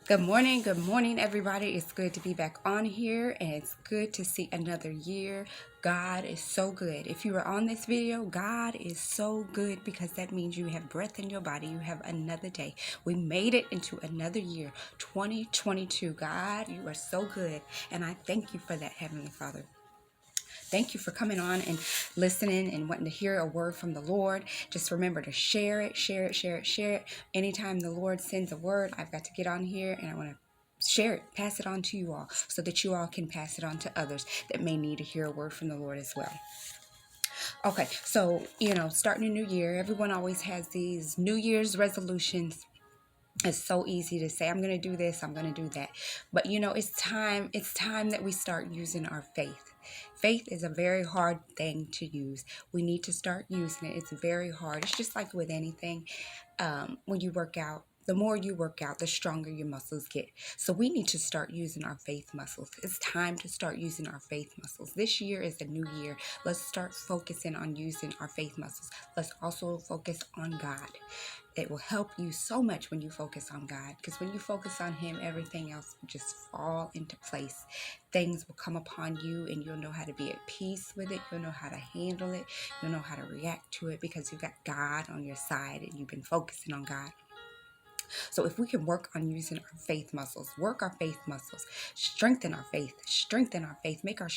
Good morning, everybody. It's good to be back on here, and it's good to see another year. God is so good. If you are on this video, God is so good because that means you have breath in your body. You have another day. We made it into another year, 2022. God, you are so good, and I thank you for that, Heavenly Father. Thank you for coming on and listening and wanting to hear a word from the Lord. Just remember to share it, share it, share it, share it. Anytime the Lord sends a word, I've got to get on here and I want to share it, pass it on to you all so that you all can pass it on to others that may need to hear a word from the Lord as well. Okay, so, starting a new year, everyone always has these New Year's resolutions. It's so easy to say, I'm going to do this, I'm going to do that. But it's time that we start using our faith. Faith is a very hard thing to use. We need to start using it. It's very hard. It's just like with anything. When you work out, the more you work out, the stronger your muscles get. So we need to start using our faith muscles. It's time to start using our faith muscles. This year is a new year. Let's start focusing on using our faith muscles. Let's also focus on God. It will help you so much when you focus on God, because when you focus on Him, everything else will just fall into place. Things will come upon you and you'll know how to be at peace with it. You'll know how to handle it. You'll know how to react to it because you've got God on your side and you've been focusing on God. So if we can work on using our faith muscles, work our faith muscles, strengthen our faith, make our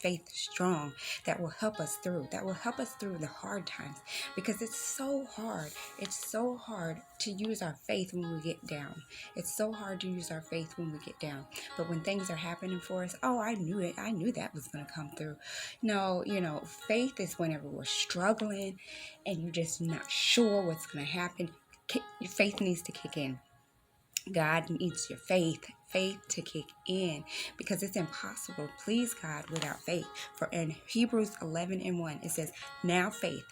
faith strong, that will help us through. That will help us through the hard times, because it's so hard. It's so hard to use our faith when we get down. It's so hard to use our faith when we get down. But when things are happening for us, oh, I knew it. I knew that was going to come through. No, faith is whenever we're struggling and you're just not sure what's going to happen. Your faith needs to kick in. God needs your faith to kick in, because it's impossible to please God without faith. For in Hebrews 11:1, it says, now faith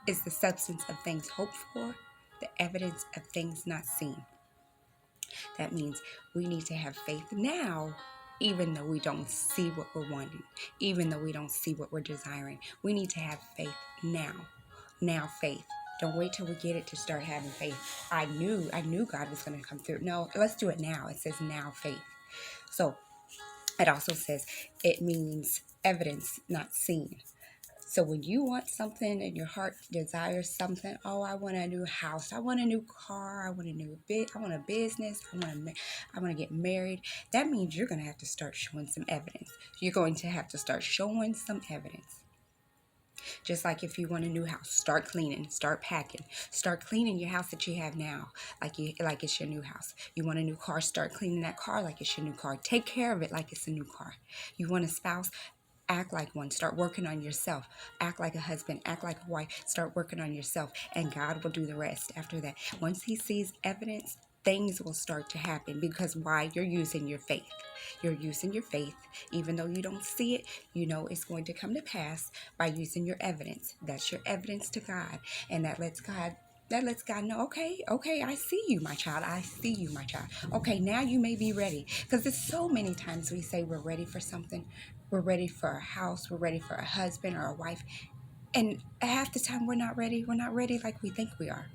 is the substance of things hoped for, the evidence of things not seen. That means we need to have faith now, even though we don't see what we're wanting, even though we don't see what we're desiring. We need to have faith now. Now faith. Don't wait till we get it to start having faith. I knew God was going to come through. No, let's do it now. It says now faith. So it also says it means evidence not seen. So when you want something and your heart desires something, oh, I want a new house, I want a new car, I want a business, I want to get married. That means you're going to have to start showing some evidence. You're going to have to start showing some evidence. Just like if you want a new house, start cleaning, start packing, start cleaning your house that you have now, like it's your new house. You want a new car, start cleaning that car like it's your new car. Take care of it like it's a new car. You want a spouse, act like one. Start working on yourself. Act like a husband, act like a wife. Start working on yourself, and God will do the rest after that. Once He sees evidence, things will start to happen. Because why? You're using your faith. You're using your faith. Even though you don't see it, you know it's going to come to pass by using your evidence. That's your evidence to God. And that lets God know, okay, I see you, my child. I see you, my child. Okay, now you may be ready. Because there's so many times we say we're ready for something. We're ready for a house. We're ready for a husband or a wife. And half the time we're not ready. We're not ready like we think we are.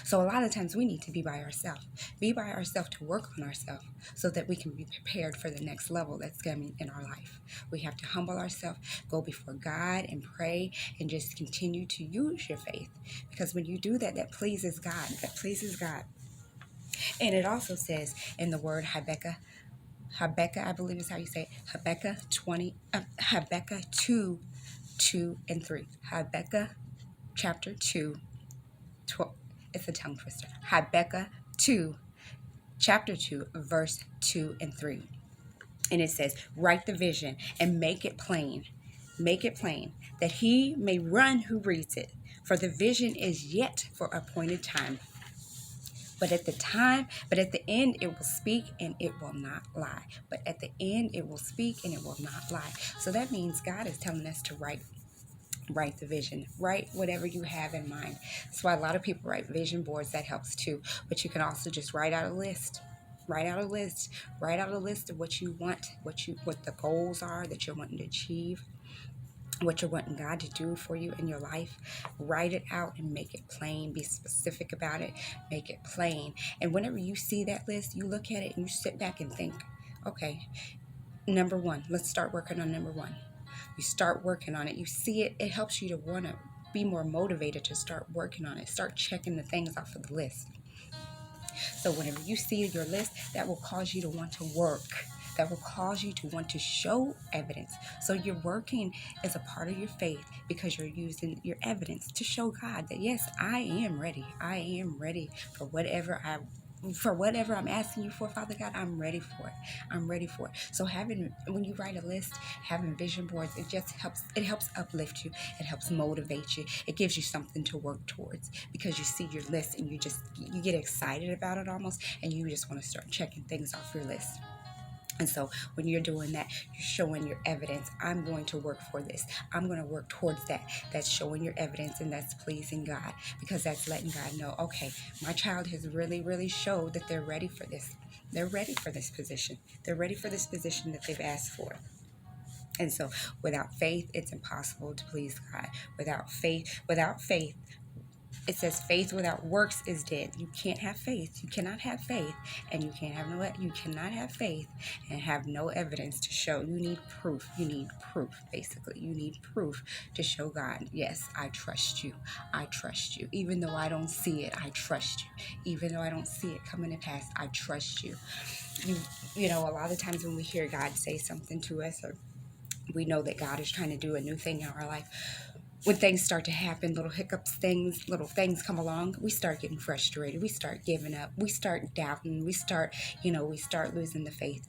So a lot of times we need to be by ourselves to work on ourselves so that we can be prepared for the next level that's coming in our life. We have to humble ourselves, go before God and pray, and just continue to use your faith. Because when you do that, that pleases God. And it also says in the word Habakkuk, I believe is how you say it, Habakkuk 2:2-3. Habakkuk chapter 2, 12. It's a tongue twister. Habakkuk 2, chapter 2, verse 2 and 3. And it says, write the vision and make it plain. Make it plain, that he may run who reads it. For the vision is yet for appointed time. But at the end it will speak and it will not lie. But at the end it will speak and it will not lie. So that means God is telling us to write the vision, write whatever you have in mind. That's why a lot of people write vision boards. That helps too. But you can also just write out a list of what you want, what the goals are that you're wanting to achieve. what you're wanting God to do for you in your life. Write it out and make it plain. Be specific about it. Make it plain. And whenever you see that list, you look at it and you sit back and think, okay, number one, let's start working on number one. You start working on it. You see it. It helps you to want to be more motivated to start working on it. Start checking the things off of the list. So whenever you see your list, that will cause you to want to work. That will cause you to want to show evidence. So your working is a part of your faith because you're using your evidence to show God that, yes, I am ready. I am ready for whatever I'm asking you for, Father God. I'm ready for it. I'm ready for it. So when you write a list, having vision boards, it helps uplift you. It helps motivate you. It gives you something to work towards because you see your list and you get excited about it almost, and you just want to start checking things off your list. And so when you're doing that, you're showing your evidence. I'm going to work for this. I'm going to work towards that. That's showing your evidence, and that's pleasing God, because that's letting God know, okay, my child has really, really showed that they're ready for this. They're ready for this position. They're ready for this position that they've asked for. And so without faith, it's impossible to please God. Without faith, it says faith without works is dead. You can't have faith. You cannot have faith, and you cannot have faith and have no evidence to show. You need proof. You need proof, basically. You need proof to show God, yes, I trust you. I trust you. Even though I don't see it, I trust you. Even though I don't see it coming to pass, I trust you. You know, a lot of times when we hear God say something to us, or we know that God is trying to do a new thing in our life, when things start to happen, little things come along, we start getting frustrated. We start giving up. We start doubting. We start losing the faith.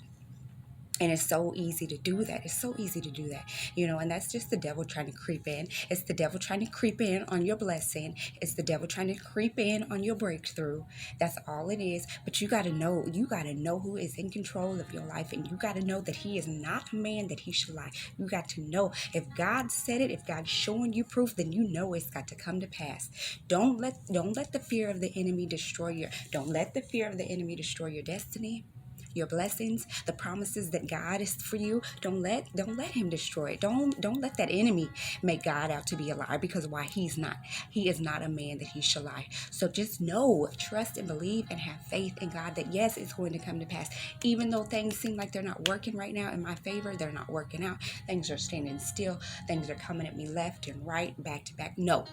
And it's so easy to do that. It's so easy to do that, and that's just the devil trying to creep in. It's the devil trying to creep in on your blessing. It's the devil trying to creep in on your breakthrough. That's all it is. But you got to know who is in control of your life. And you got to know that he is not a man that he should lie. You got to know if God said it, if God's showing you proof, then you know it's got to come to pass. Don't let the fear of the enemy destroy your destiny, your blessings, the promises that God is for you. Don't let him destroy it. Don't let that enemy make God out to be a liar, because why? He is not a man that he shall lie. So just know, trust and believe and have faith in God that yes, it's going to come to pass. Even though things seem like they're not working right now in my favor, they're not working out. Things are standing still. Things are coming at me left and right, back to back. No,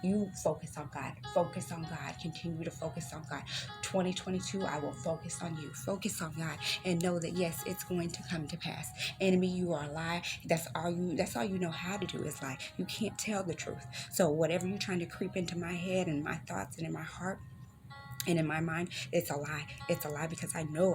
you focus on God. Focus on God. Continue to focus on God. 2022, I will focus on you. Focus on God and know that yes, it's going to come to pass. Enemy, you are a lie. That's all you know how to do is lie. You can't tell the truth. So whatever you're trying to creep into my head and my thoughts and in my heart and in my mind, it's a lie. It's a lie, because I know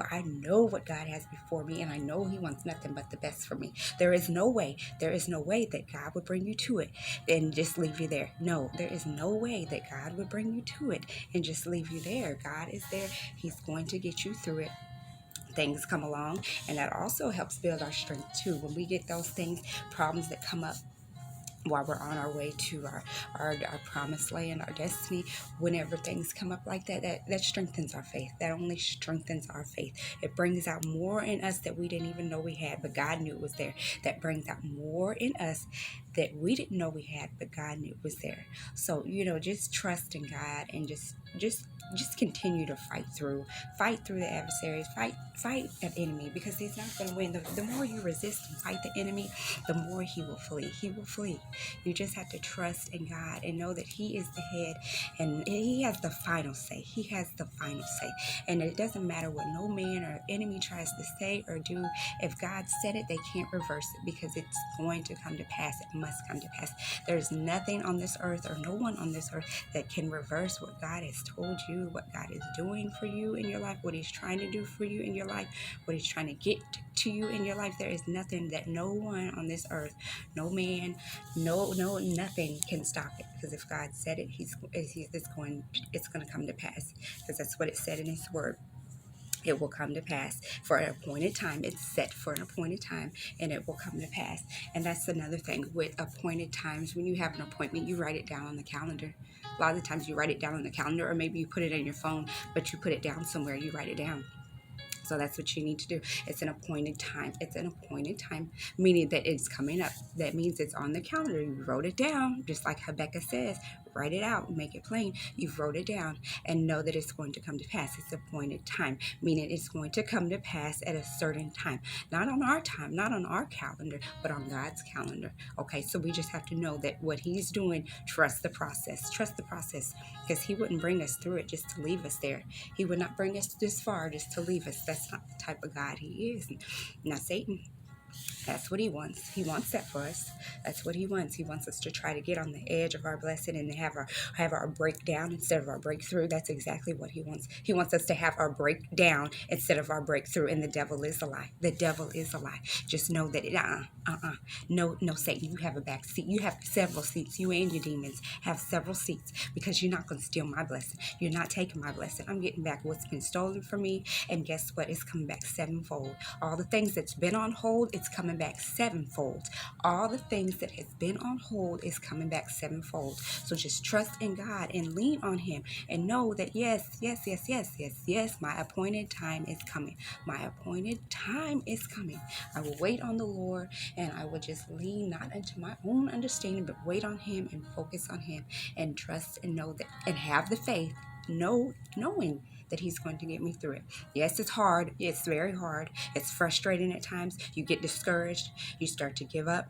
what God has before me, and I know he wants nothing but the best for me. There is no way that God would bring you to it and just leave you there. No, there is no way that God would bring you to it and just leave you there. God is there. He's going to get you through it. Things come along, and that also helps build our strength too. When we get those problems that come up while we're on our way to our promised land, our destiny, whenever things come up like that strengthens our faith. That only strengthens our faith. It brings out more in us that we didn't even know we had, but God knew it was there. That brings out more in us that we didn't know we had, but God knew it was there. So, just trust in God and just continue to fight through the adversaries, fight that enemy, because he's not going to win. The more you resist and fight the enemy, the more he will flee. You just have to trust in God and know that he is the head, and he has the final say. And it doesn't matter what no man or enemy tries to say or do. If God said it, they can't reverse it, because it's going to come to pass. It must come to pass. There's nothing on this earth or no one on this earth that can reverse what God has told you, what God is doing for you in your life, what he's trying to do for you in your life, what he's trying to get to you in your life. There is nothing that no one on this earth, no man, nothing can stop it, because if God said it, it's going to come to pass, because that's what it said in his word. It will come to pass for an appointed time. It's set for an appointed time, and it will come to pass. And that's another thing with appointed times. When you have an appointment, you write it down on the calendar. A lot of the times you write it down on the calendar, or maybe you put it in your phone, but you put it down somewhere. You write it down. So that's what you need to do. It's an appointed time. It's an appointed time, meaning that it's coming up. That means it's on the calendar. You wrote it down, just like Habakkuk says. Write it out, make it plain. You've wrote it down and know that it's going to come to pass. It's appointed time, meaning it's going to come to pass at a certain time. Not on our time, not on our calendar, but on God's calendar. Okay, so we just have to know that what He's doing, trust the process. Trust the process, because He wouldn't bring us through it just to leave us there. He would not bring us this far just to leave us. That's not the type of God He is. Now, Satan, that's what he wants. He wants that for us. That's what he wants. He wants us to try to get on the edge of our blessing and to have our breakdown instead of our breakthrough. That's exactly what he wants. He wants us to have our breakdown instead of our breakthrough. And the devil is a lie. The devil is a lie. Just know that no, Satan, you have a back seat. You have several seats. You and your demons have several seats, because you're not going to steal my blessing. You're not taking my blessing. I'm getting back what's been stolen from me. And guess what? It's coming back sevenfold. All the things that's been on hold, it's coming back sevenfold. All the things that has been on hold is coming back sevenfold. So just trust in God and lean on Him and know that yes, my appointed time is coming. My appointed time is coming. I will wait on the Lord, and I will just lean not into my own understanding, but wait on Him and focus on Him and trust and know that, and have the faith, knowing that He's going to get me through it. Yes, it's hard. It's very hard. It's frustrating at times. You get discouraged. You start to give up.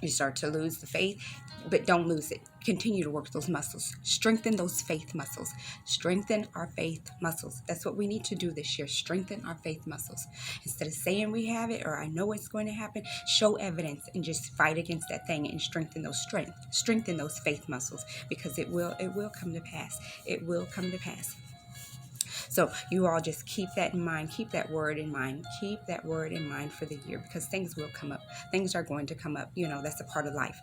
You start to lose the faith, but don't lose it. Continue to work those muscles. Strengthen those faith muscles. Strengthen our faith muscles. That's what we need to do this year. Strengthen our faith muscles. Instead of saying we have it or I know it's going to happen, show evidence and just fight against that thing and strengthen those faith muscles, because it will come to pass. It will come to pass. So you all just keep that in mind. Keep that word in mind. Keep that word in mind for the year, because things will come up. Things are going to come up. That's a part of life.